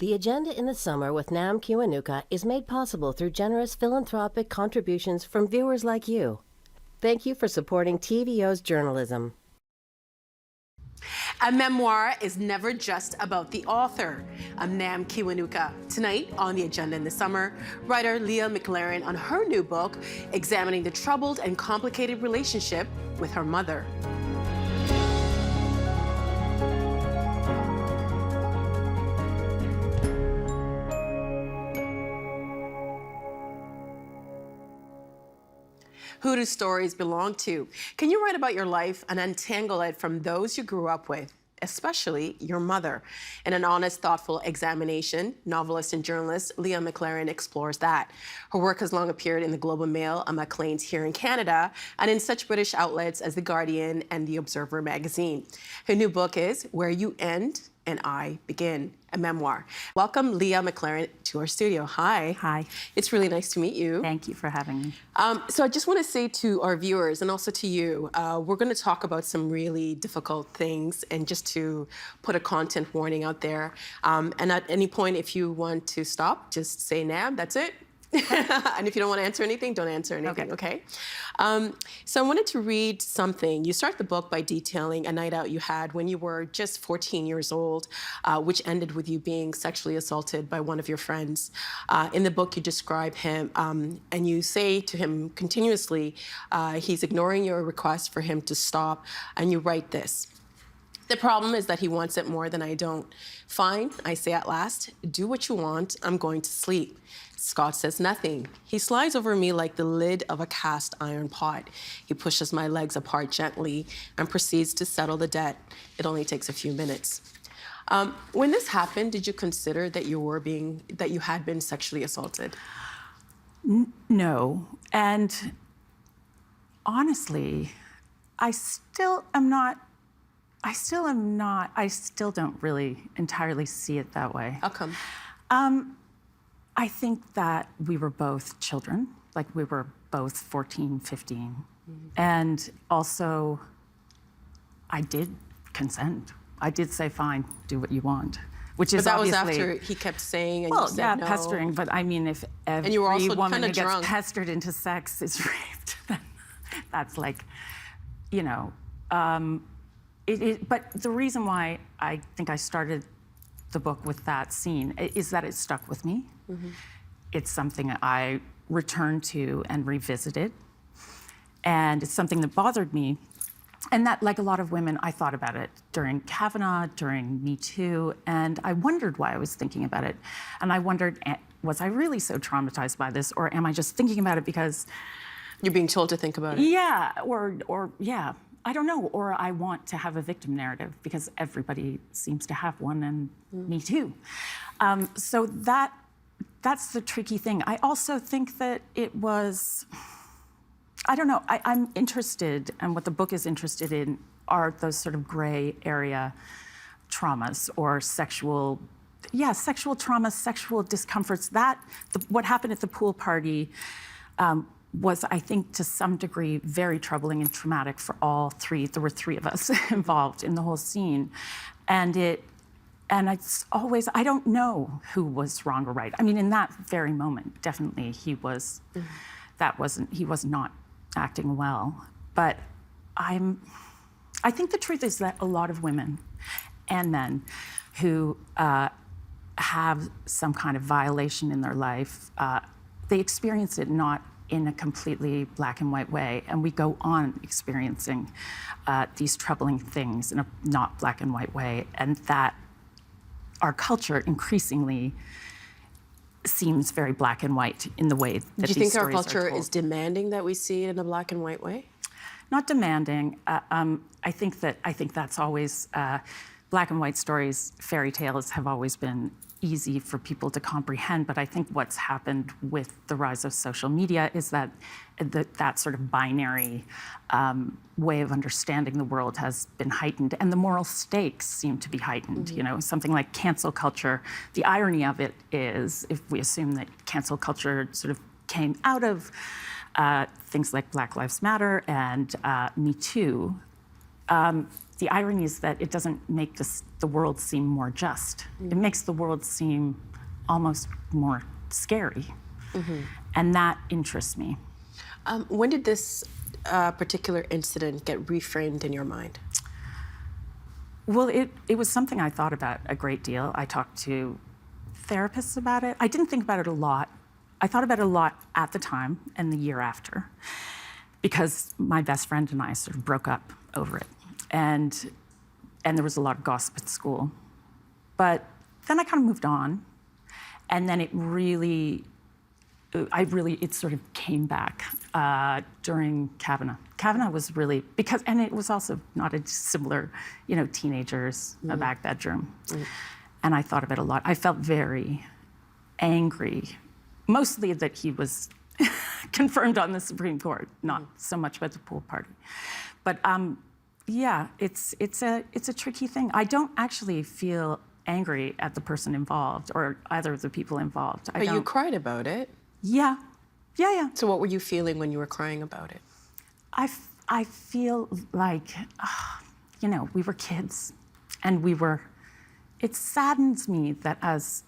The Agenda in the Summer with Nam Kiwanuka is made possible through generous philanthropic contributions from viewers like you. Thank you for supporting TVO's journalism. A memoir is never just about the author. I'm Nam Kiwanuka. Tonight on the Agenda in the Summer, writer Leah McLaren on her new book, examining the troubled and complicated relationship with her mother. Who do stories belong to? Can you write about your life and untangle it from those you grew up with, especially your mother? In an honest, thoughtful examination, novelist and journalist Leah McLaren explores that. Her work has long appeared in the Globe and Mail and Maclean's here in Canada, and in such British outlets as The Guardian and The Observer magazine. Her new book is Where You End and I Begin, a memoir. Welcome, Leah McLaren, to our studio. Hi. Hi. It's really nice to meet you. Thank you for having me. So I just want to say to our viewers and also to you, we're going to talk about some really difficult things, and just to put a content warning out there. And at any point, if you want to stop, just say Nam, that's it. And if you don't want to answer anything, don't answer anything, okay? So I wanted to read something. You start the book by detailing a night out you had when you were just 14 years old, which ended with you being sexually assaulted by one of your friends. In the book, you describe him, and you say to him continuously, he's ignoring your request for him to stop, and you write this. The problem is that he wants it more than I don't. Fine, I say at last, do what you want, I'm going to sleep. Scott says nothing. He slides over me like the lid of a cast iron pot. He pushes my legs apart gently and proceeds to settle the debt. It only takes a few minutes. When this happened, did you consider that you had been sexually assaulted? No, and honestly, I still don't really entirely see it that way. How come? I think that we were both children, like we were both 14, 15. Mm-hmm. And also, I did consent. I did say, fine, do what you want. Which is that obviously, was after he kept saying, and well, you said yeah, no. Pestering, but I mean, if every you were also woman kinda who gets drunk. pestered into sex is raped, then that's like, you know, but the reason why I think I started the book with that scene is that it stuck with me. Mm-hmm. It's something I returned to and revisited. And it's something that bothered me. And that, like a lot of women, I thought about it during Kavanaugh, during Me Too, and I wondered why I was thinking about it. And I wondered, was I really so traumatized by this, or am I just thinking about it because... You're being told to think about it? Yeah, or yeah. I don't know, or I want to have a victim narrative because everybody seems to have one, and me too. So that's the tricky thing. I also think that it was, I don't know, I'm interested, and what the book is interested in are those sort of gray area traumas or sexual trauma, sexual discomforts. What happened at the pool party, was, I think, to some degree, very troubling and traumatic for all three. There were three of us involved in the whole scene. And it's always, I don't know who was wrong or right. I mean, in that very moment, definitely he was, he was not acting well. But I think the truth is that a lot of women and men who have some kind of violation in their life, they experience it not in a completely black and white way, and we go on experiencing these troubling things in a not black and white way, and that our culture increasingly seems very black and white in the way that these stories are told. Do you think our culture is demanding that we see it in a black and white way? Not demanding. I think that's always black and white stories, fairy tales have always been easy for people to comprehend, but I think what's happened with the rise of social media is that that sort of binary way of understanding the world has been heightened, and the moral stakes seem to be heightened. Mm-hmm. You know, something like cancel culture, the irony of it is, if we assume that cancel culture sort of came out of things like Black Lives Matter and Me Too, the irony is that it doesn't make the world seem more just. It makes the world seem almost more scary. And that interests me. When did this particular incident get reframed in your mind? Well, it was something I thought about a great deal. I talked to therapists about it. I didn't think about it a lot. I thought about it a lot at the time and the year after, because my best friend and I sort of broke up over it. And there was a lot of gossip at school. But then I kind of moved on. And then it sort of came back during Kavanaugh. Kavanaugh was really, and it was also not a dissimilar, teenagers, a back bedroom. And I thought of it a lot. I felt very angry, mostly that he was confirmed on the Supreme Court, not so much about the pool party. But yeah, it's a tricky thing. I don't actually feel angry at the person involved or either of the people involved. But you cried about it. Yeah. So what were you feeling when you were crying about it? I feel like, we were kids, and it saddens me that as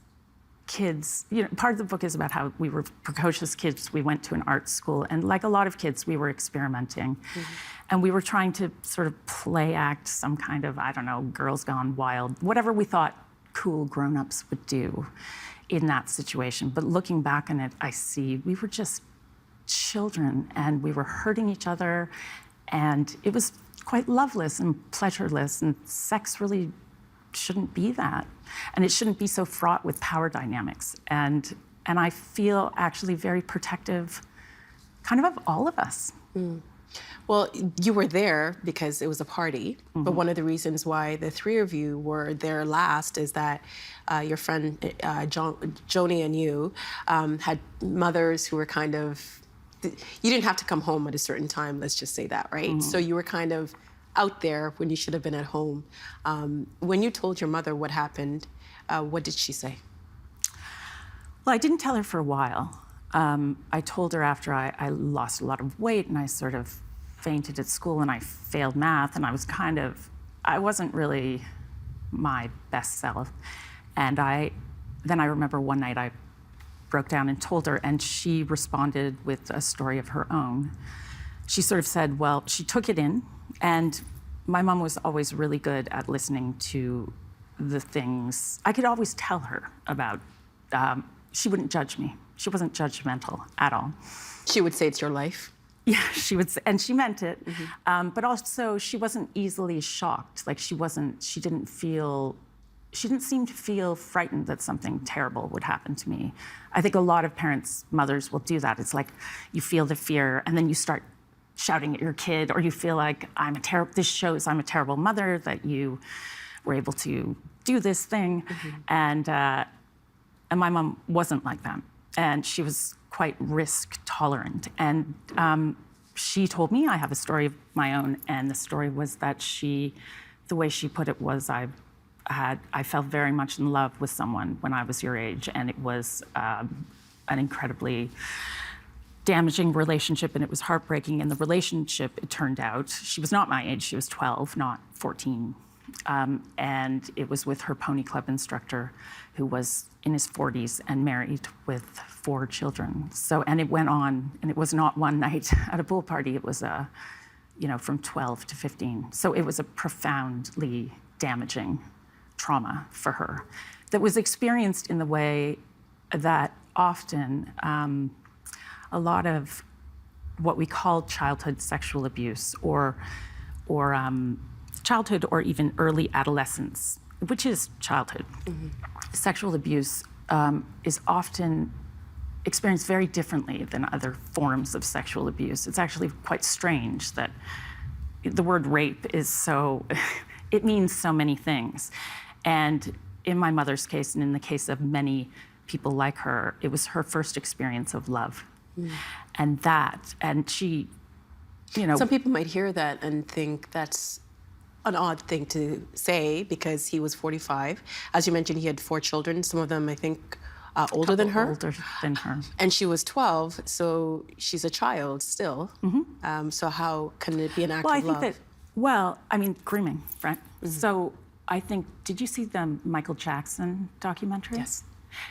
kids, part of the book is about how we were precocious kids. We went to an art school, and like a lot of kids, we were experimenting. And we were trying to sort of play act some kind of, Girls Gone Wild, whatever we thought cool grown-ups would do in that situation. But looking back on it, I see we were just children, and we were hurting each other, and it was quite loveless and pleasureless, and sex really shouldn't be that. And it shouldn't be so fraught with power dynamics. And I feel actually very protective kind of all of us. Well, you were there because it was a party, but one of the reasons why the three of you were there last is that your friend Joni and you had mothers who were kind of, you didn't have to come home at a certain time, let's just say that, right? So you were kind of out there when you should have been at home. When you told your mother what happened, what did she say? Well, I didn't tell her for a while. I told her after I lost a lot of weight and I sort of fainted at school and I failed math, and I wasn't really my best self. And then I remember one night I broke down and told her, and she responded with a story of her own. She sort of said, well, she took it in, and my mom was always really good at listening to the things I could always tell her about. She wouldn't judge me. She wasn't judgmental at all. She would say it's your life? Yeah, she would say, and she meant it. But also, she wasn't easily shocked. Like, she didn't seem to feel frightened that something terrible would happen to me. I think a lot of mothers will do that. It's like you feel the fear, and then you start shouting at your kid, or you feel like this shows I'm a terrible mother, that you were able to do this thing. And my mom wasn't like that. And she was quite risk tolerant. And she told me I have a story of my own, and the story was that the way she put it was, I fell very much in love with someone when I was your age, and it was an incredibly damaging relationship, and it was heartbreaking. And the relationship, it turned out, she was not my age, she was 12, not 14. And it was with her pony club instructor, who was in his 40s and married with 4 children. And it went on, and it was not one night at a pool party. It was from 12 to 15. So it was a profoundly damaging trauma for her that was experienced in the way that often a lot of what we call childhood sexual abuse or childhood or even early adolescence, which is childhood. Sexual abuse is often experienced very differently than other forms of sexual abuse. It's actually quite strange that the word rape it means so many things. And in my mother's case, and in the case of many people like her, it was her first experience of love. And she, Some people might hear that and think that's an odd thing to say because he was 45. As you mentioned, he had 4 children, some of them, I think, older than her. Older than her. And she was 12, so she's a child still. So how can it be an act of love? Well, I think that Well, I mean, grooming, right? So I think, did you see the Michael Jackson documentary? Yes.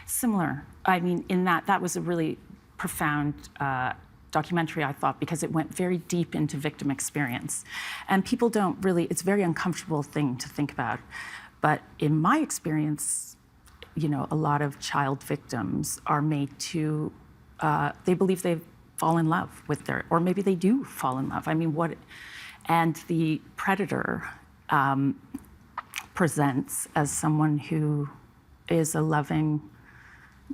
Similar. I mean, in that was a really profound documentary, I thought, because it went very deep into victim experience. And people don't really, it's a very uncomfortable thing to think about. But in my experience, you know, a lot of child victims are made to, they believe they fall in love with or maybe they do fall in love. I mean, and the predator presents as someone who is a loving,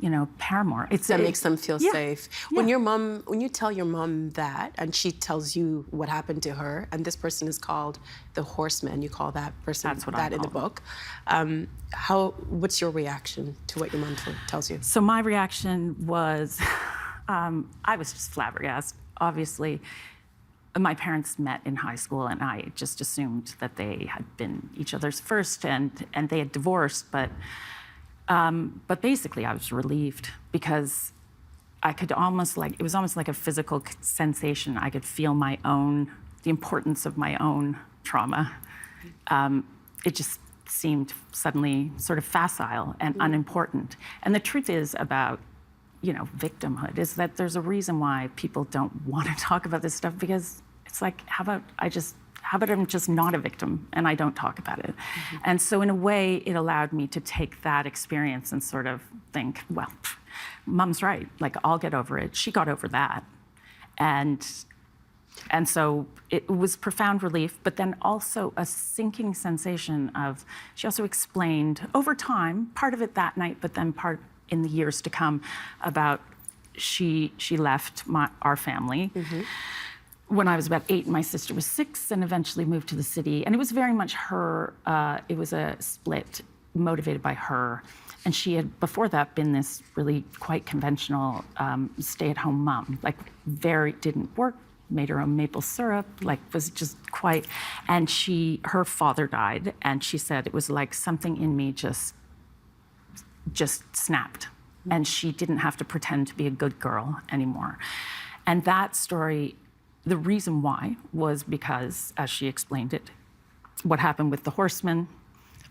you know, paramour. That makes them feel yeah, safe. yeah. When you tell your mom that, and she tells you what happened to her, and this person is called the horseman, you call that person That's what I that in the call book. What's your reaction to what your mom tells you? So my reaction was, I was just flabbergasted. Obviously, my parents met in high school, and I just assumed that they had been each other's first, and they had divorced. But basically, I was relieved because I could it was almost like a physical sensation. I could feel the importance of my own trauma. It just seemed suddenly sort of facile and unimportant. And the truth is about, you know, victimhood is that there's a reason why people don't want to talk about this stuff, because it's like, how about I'm just not a victim and I don't talk about it? And so in a way, it allowed me to take that experience and sort of think, well, Mom's right, like, I'll get over it. She got over that. And so it was profound relief, but then also a sinking sensation of, she also explained over time, part of it that night, but then part in the years to come, about she left our family when I was about 8 and my sister was 6, and eventually moved to the city. And it was very much her, it was a split motivated by her. And she had, before that, been this really quite conventional stay-at-home mom, like didn't work, made her own maple syrup, like was just quite, and her father died, and she said it was like something in me just snapped, and she didn't have to pretend to be a good girl anymore. And that story, the reason why was because, as she explained it, what happened with the horseman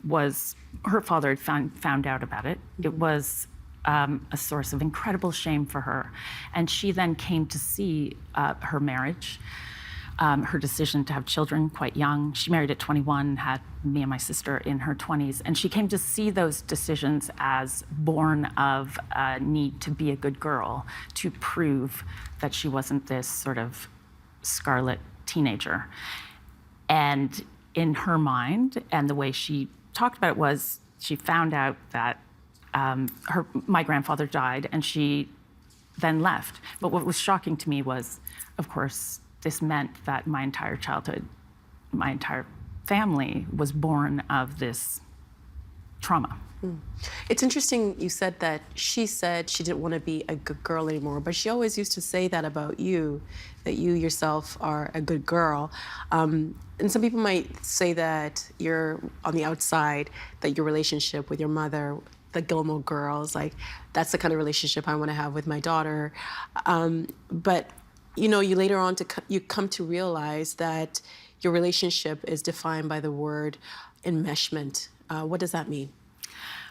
was her father had found out about it. It was a source of incredible shame for her. And she then came to see her marriage, her decision to have children quite young. She married at 21, had me and my sister in her 20s. And she came to see those decisions as born of a need to be a good girl, to prove that she wasn't this sort of scarlet teenager. And in her mind, and the way she talked about it was, she found out that my grandfather died, and she then left. But what was shocking to me was, of course, this meant that my entire childhood, my entire family was born of this trauma. It's interesting you said that she said she didn't want to be a good girl anymore, but she always used to say that about you, that you yourself are a good girl. And some people might say that you're on the outside, that your relationship with your mother, the Gilmore Girls, like, that's the kind of relationship I want to have with my daughter. But you know, you later on you come to realize that your relationship is defined by the word enmeshment. What does that mean?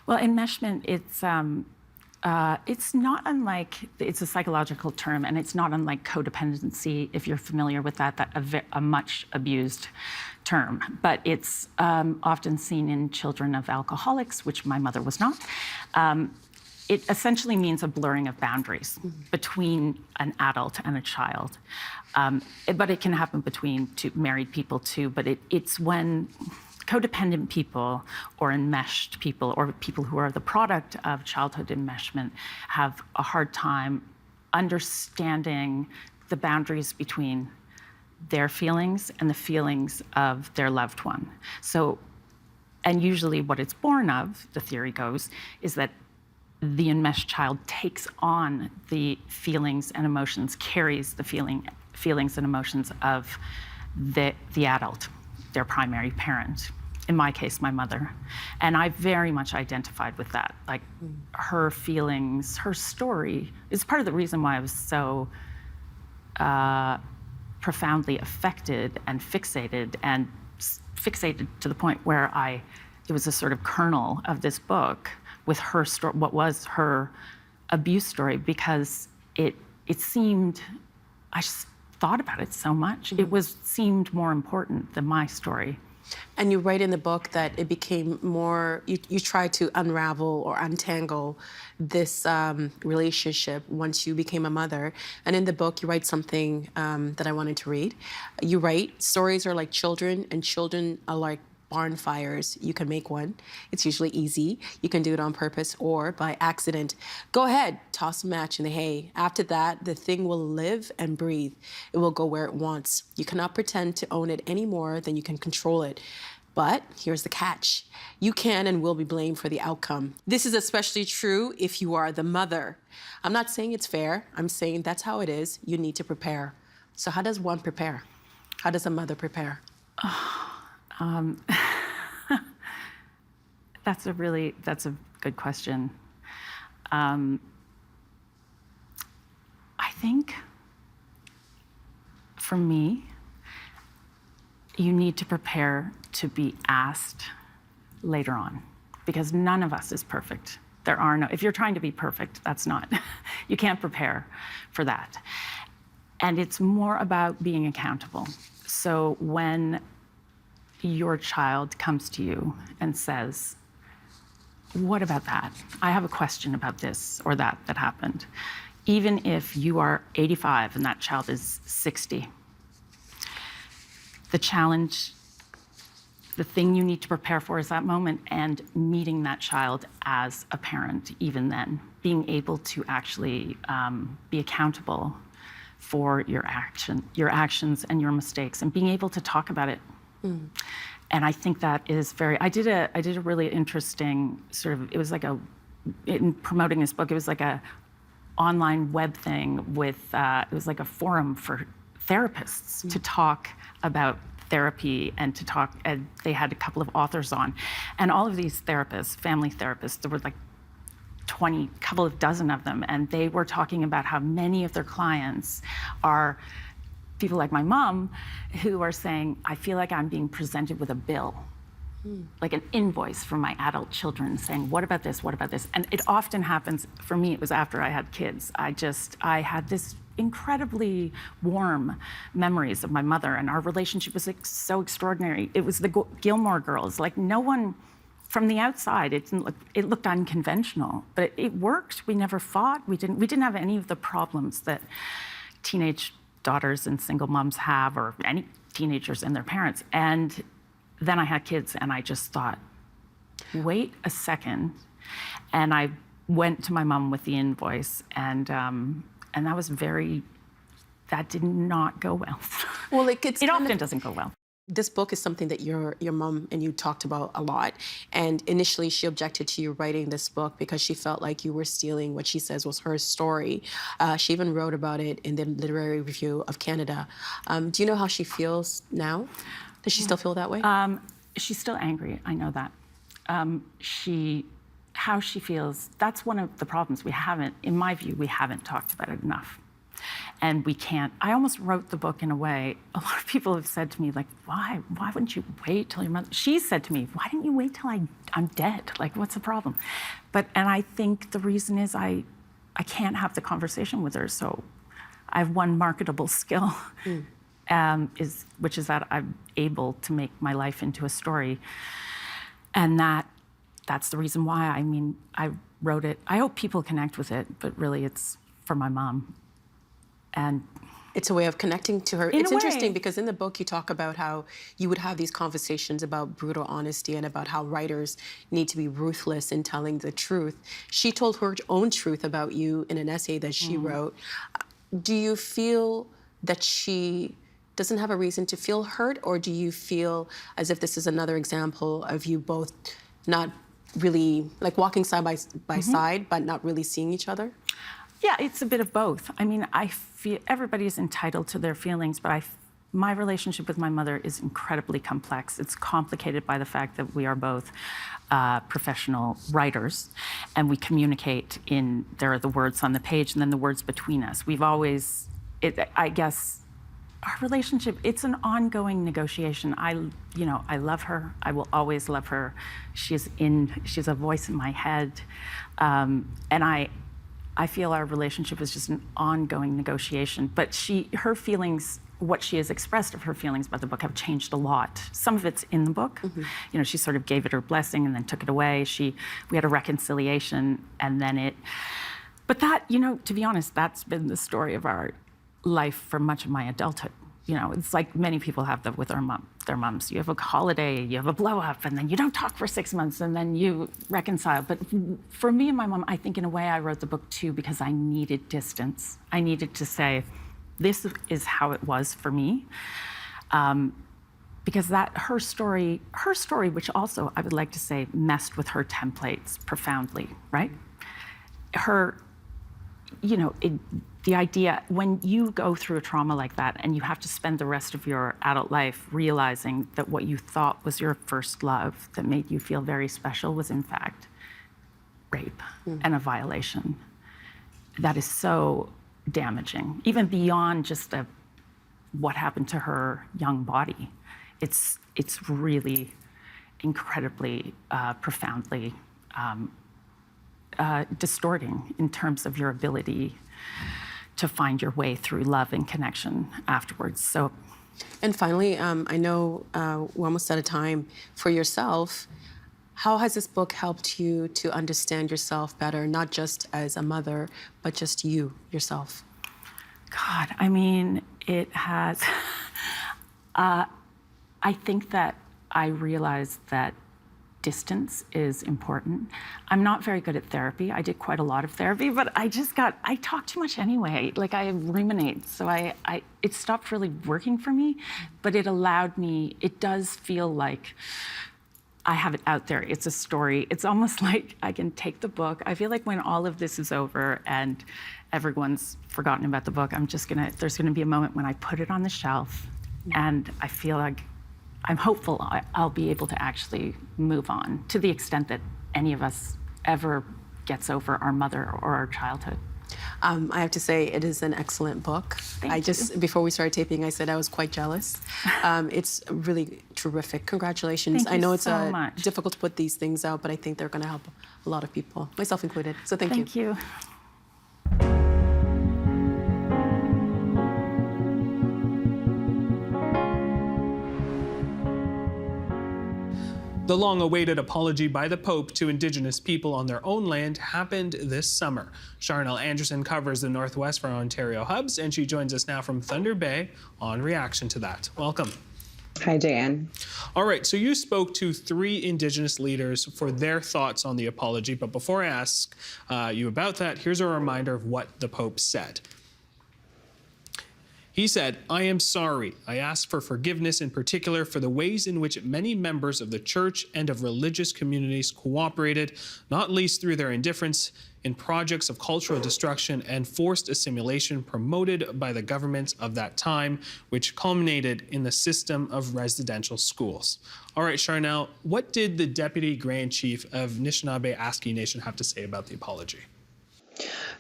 Well, enmeshment, it's not unlike, it's a psychological term, and it's not unlike codependency, if you're familiar with that, a much abused term. But it's often seen in children of alcoholics, which my mother was not. It essentially means a blurring of boundaries between an adult and a child. But it can happen between two married people too, but it's when codependent people or enmeshed people or people who are the product of childhood enmeshment have a hard time understanding the boundaries between their feelings and the feelings of their loved one. So, and usually what it's born of, the theory goes, is that the enmeshed child takes on the feelings and emotions, carries the feelings and emotions of the adult, their primary parent. In my case, my mother. And I very much identified with that. Like, her feelings, her story is part of the reason why I was so profoundly affected and fixated and fixated to the point where it was a sort of kernel of this book with her story, what was her abuse story, because it seemed, I just thought about it so much. Mm-hmm. It seemed more important than my story. And you write in the book that it became more, you tried to unravel or untangle this relationship once you became a mother. And in the book, you write something that I wanted to read. You write, stories are like children, and children are like barn fires. You can make one. It's usually easy. You can do it on purpose or by accident. Go ahead, toss a match in the hay. After that, the thing will live and breathe. It will go where it wants. You cannot pretend to own it any more than you can control it. But here's the catch. You can and will be blamed for the outcome. This is especially true if you are the mother. I'm not saying it's fair. I'm saying that's how it is. You need to prepare. So how does one prepare? How does a mother prepare? That's a good question. I think for me, you need to prepare to be asked later on, because none of us is perfect. If you're trying to be perfect, that's not, you can't prepare for that. And it's more about being accountable. So when your child comes to you and says, what about that? I have a question about this or that happened. Even if you are 85 and that child is 60, the challenge, the thing you need to prepare for is that moment, and meeting that child as a parent, even then, being able to actually be accountable for your actions and your mistakes, and being able to talk about it. Mm. And I think that is I did a really interesting it was like in promoting this book, it was like a online web thing with, it was like a forum for therapists to talk about therapy and they had a couple of authors on. And all of these therapists, family therapists, there were like couple of dozen of them, and they were talking about how many of their clients are people like my mom, who are saying, I feel like I'm being presented with a bill, like an invoice from my adult children saying, what about this, what about this? And it often happens, for me, it was after I had kids. I had this incredibly warm memories of my mother, and our relationship was like so extraordinary. It was the Gilmore Girls, like no one, from the outside, it looked unconventional, but it worked. We never fought. We didn't have any of the problems that teenage daughters and single moms have, or any teenagers and their parents. And then I had kids, and I just thought, wait a second. And I went to my mom with the invoice, and that did not go well. Well, it often doesn't go well. This book is something that your mom and you talked about a lot. And initially, she objected to you writing this book because she felt like you were stealing what she says was her story. She even wrote about it in the Literary Review of Canada. Do you know how she feels now? Does she still feel that way? She's still angry. I know that. How she feels, that's one of the problems. In my view, we haven't talked about it enough. And we can't. I almost wrote the book in a way, a lot of people have said to me, like, why wouldn't you wait till your mother? She said to me, why didn't you wait till I'm dead? Like, what's the problem? And I think the reason is I can't have the conversation with her. So I have one marketable skill, which is that I'm able to make my life into a story. And that's the reason why. I mean, I wrote it. I hope people connect with it, but really it's for my mom. And it's a way of connecting to her. It's interesting because in the book you talk about how you would have these conversations about brutal honesty and about how writers need to be ruthless in telling the truth. She told her own truth about you in an essay that she wrote. Do you feel that she doesn't have a reason to feel hurt, or do you feel as if this is another example of you both not really, like walking side by side, but not really seeing each other? Yeah, it's a bit of both. I mean, I feel everybody's entitled to their feelings, but my relationship with my mother is incredibly complex. It's complicated by the fact that we are both professional writers, and we communicate there are the words on the page and then the words between us. We've always, I guess, our relationship, it's an ongoing negotiation. I love her. I will always love her. She's a voice in my head. And I feel our relationship is just an ongoing negotiation. But her feelings, what she has expressed of her feelings about the book have changed a lot. Some of it's in the book. She sort of gave it her blessing and then took it away. We had a reconciliation and then but that, to be honest, that's been the story of our life for much of my adulthood. It's like many people have that with their moms. You have a holiday, you have a blow up, and then you don't talk for 6 months, and then you reconcile. But for me and my mom, I think in a way I wrote the book too because I needed distance. I needed to say, this is how it was for me. Because her story, which also I would like to say messed with her templates profoundly, right? The idea, when you go through a trauma like that and you have to spend the rest of your adult life realizing that what you thought was your first love that made you feel very special was in fact rape and a violation, that is so damaging, even beyond just what happened to her young body. It's really incredibly, profoundly distorting in terms of your ability to find your way through love and connection afterwards. So, and finally, I know we're almost out of time. For yourself, how has this book helped you to understand yourself better, not just as a mother, but just yourself? God, I mean, it has. I think that I realized that distance is important. I'm not very good at therapy. I did quite a lot of therapy, but I talk too much anyway. Like I ruminate, so it stopped really working for me, but it allowed me, it does feel like I have it out there. It's a story. It's almost like I can take the book. I feel like when all of this is over and everyone's forgotten about the book, there's gonna be a moment when I put it on the shelf and I feel like I'm hopeful I'll be able to actually move on to the extent that any of us ever gets over our mother or our childhood. I have to say, it is an excellent book. Thank you. Before we started taping, I said I was quite jealous. It's really terrific. Congratulations. Thank you I know it's so much. difficult to put these things out, but I think they're going to help a lot of people, myself included. So thank you. Thank you. The long-awaited apology by the Pope to Indigenous people on their own land happened this summer. Charnel Anderson covers the Northwestern Ontario Hubs, and she joins us now from Thunder Bay on reaction to that. Welcome. Hi, Diane. All right, so you spoke to 3 Indigenous leaders for their thoughts on the apology, but before I ask you about that, here's a reminder of what the Pope said. He said, "I am sorry. I ask for forgiveness in particular for the ways in which many members of the church and of religious communities cooperated, not least through their indifference in projects of cultural destruction and forced assimilation promoted by the governments of that time, which culminated in the system of residential schools." All right, Charnel, what did the Deputy Grand Chief of Anishinaabe Aski Nation have to say about the apology?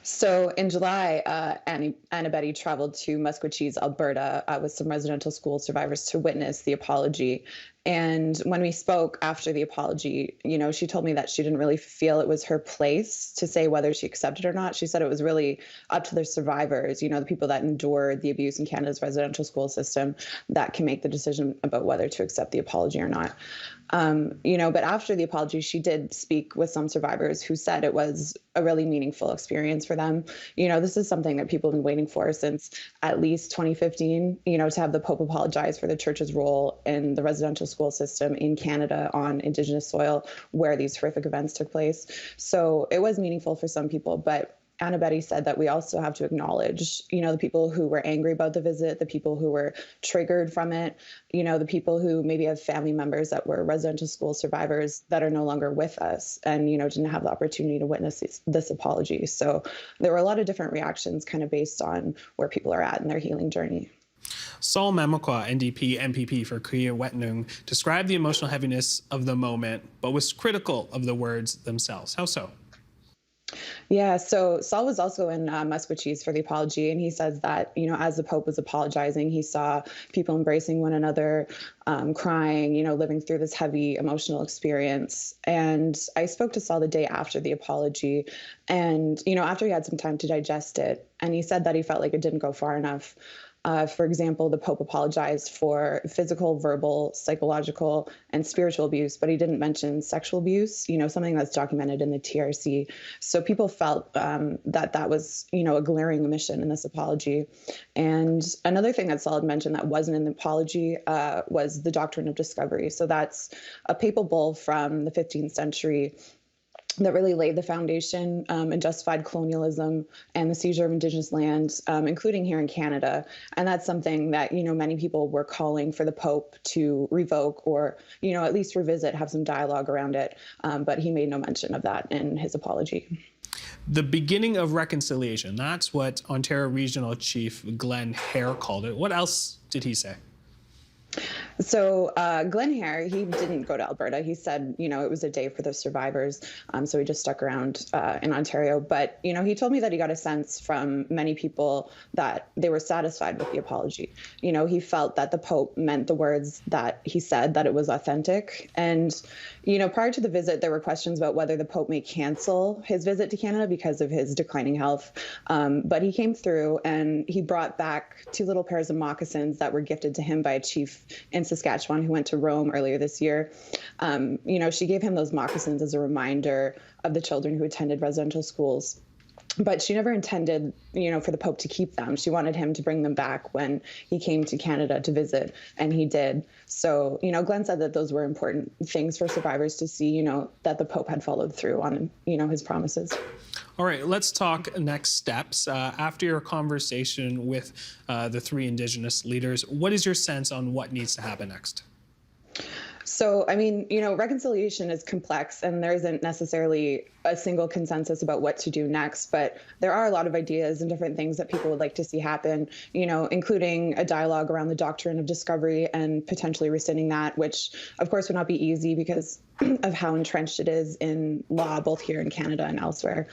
So in July, Anna Betty traveled to Musquecheese, Alberta, with some residential school survivors to witness the apology. And when we spoke after the apology, she told me that she didn't really feel it was her place to say whether she accepted or not. She said it was really up to the survivors, the people that endured the abuse in Canada's residential school system, that can make the decision about whether to accept the apology or not. But after the apology, she did speak with some survivors who said it was a really meaningful experience for them. This is something that people have been waiting for since at least 2015, to have the Pope apologize for the church's role in the residential school system in Canada on Indigenous soil where these horrific events took place. So it was meaningful for some people, but Anna Betty said that we also have to acknowledge, the people who were angry about the visit, the people who were triggered from it, the people who maybe have family members that were residential school survivors that are no longer with us and, didn't have the opportunity to witness this apology. So there were a lot of different reactions kind of based on where people are at in their healing journey. Saul Mamakwa, NDP MPP for Kiiwetinoong, described the emotional heaviness of the moment, but was critical of the words themselves. How so? Yeah, so Saul was also in Musquecheese for the apology, and he says that, as the Pope was apologizing, he saw people embracing one another, crying, living through this heavy emotional experience. And I spoke to Saul the day after the apology, and, after he had some time to digest it, and he said that he felt like it didn't go far enough. For example, the Pope apologized for physical, verbal, psychological, and spiritual abuse, but he didn't mention sexual abuse, something that's documented in the TRC. So people felt that was, a glaring omission in this apology. And another thing that Saul had mentioned that wasn't in the apology was the doctrine of discovery. So that's a papal bull from the 15th century that really laid the foundation and justified colonialism and the seizure of Indigenous land, including here in Canada. And that's something that, many people were calling for the Pope to revoke or, at least revisit, have some dialogue around it. But he made no mention of that in his apology. The beginning of reconciliation, that's what Ontario Regional Chief Glenn Hare called it. What else did he say? So Glenn Hare, he didn't go to Alberta. He said, it was a day for the survivors. So he just stuck around in Ontario. But, he told me that he got a sense from many people that they were satisfied with the apology. He felt that the Pope meant the words that he said, that it was authentic. And, prior to the visit, there were questions about whether the Pope may cancel his visit to Canada because of his declining health. But he came through and he brought back 2 little pairs of moccasins that were gifted to him by a chief in Saskatchewan who went to Rome earlier this year. She gave him those moccasins as a reminder of the children who attended residential schools. But she never intended, for the Pope to keep them. She wanted him to bring them back when he came to Canada to visit, and he did. So, Glenn said that those were important things for survivors to see, that the Pope had followed through on, his promises. All right, let's talk next steps. After your conversation with the 3 Indigenous leaders, what is your sense on what needs to happen next? So, reconciliation is complex and there isn't necessarily a single consensus about what to do next, but there are a lot of ideas and different things that people would like to see happen, including a dialogue around the doctrine of discovery and potentially rescinding that, which of course would not be easy because of how entrenched it is in law, both here in Canada and elsewhere.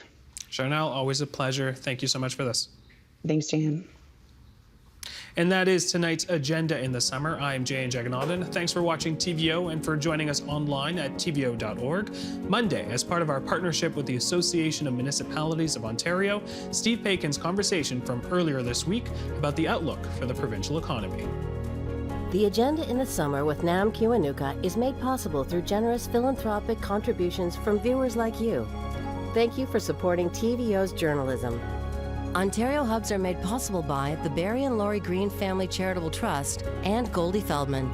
Charnel, always a pleasure. Thank you so much for this. Thanks, Jan. And that is tonight's agenda in the summer. I'm Jay Jagannath. Thanks for watching TVO and for joining us online at tvo.org. Monday, as part of our partnership with the Association of Municipalities of Ontario, Steve Paikin's conversation from earlier this week about the outlook for the provincial economy. The Agenda in the Summer with Nam Kiwanuka is made possible through generous philanthropic contributions from viewers like you. Thank you for supporting TVO's journalism. Ontario Hubs are made possible by the Barry and Laurie Green Family Charitable Trust and Goldie Feldman.